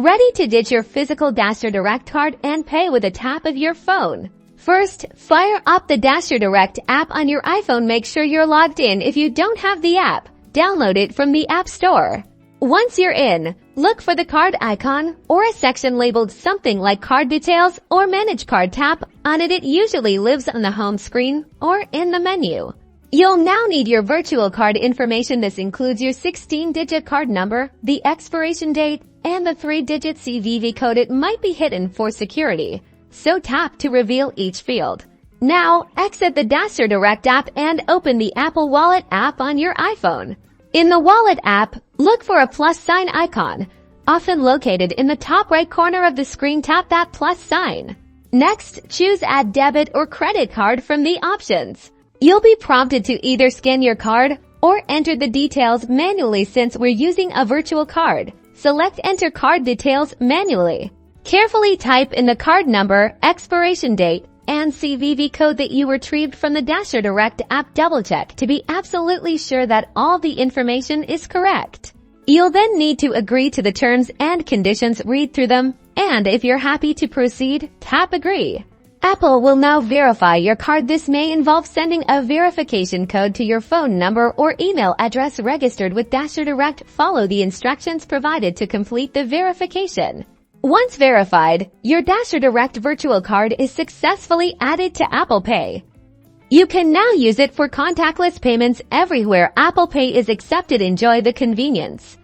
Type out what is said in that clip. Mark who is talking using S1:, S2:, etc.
S1: Ready to ditch your physical DasherDirect card and pay with a tap of your phone? First, fire up the DasherDirect app on your iPhone. Make sure you're logged in. If you don't have the app, download it from the App Store. Once you're in, look for the card icon or a section labeled something like Card Details or Manage Card. Tap on it. It usually lives on the home screen or in the menu. You'll now need your virtual card information. This includes your 16-digit card number, the expiration date, and the 3-digit CVV code. It might be hidden for security, so tap to reveal each field. Now, exit the DasherDirect app and open the Apple Wallet app on your iPhone. In the Wallet app, look for a plus sign icon, often located in the top right corner of the screen. Tap that plus sign. Next, choose Add Debit or Credit Card from the options. You'll be prompted to either scan your card or enter the details manually. Since we're using a virtual card, select Enter Card Details manually. Carefully type in the card number, expiration date, and CVV code that you retrieved from the DasherDirect app. Double-check to be absolutely sure that all the information is correct. You'll then need to agree to the terms and conditions. Read through them, and if you're happy to proceed, tap Agree. Apple will now verify your card. This may involve sending a verification code to your phone number or email address registered with DasherDirect. Follow the instructions provided to complete the verification. Once verified, your DasherDirect virtual card is successfully added to Apple Pay. You can now use it for contactless payments everywhere Apple Pay is accepted. Enjoy the convenience.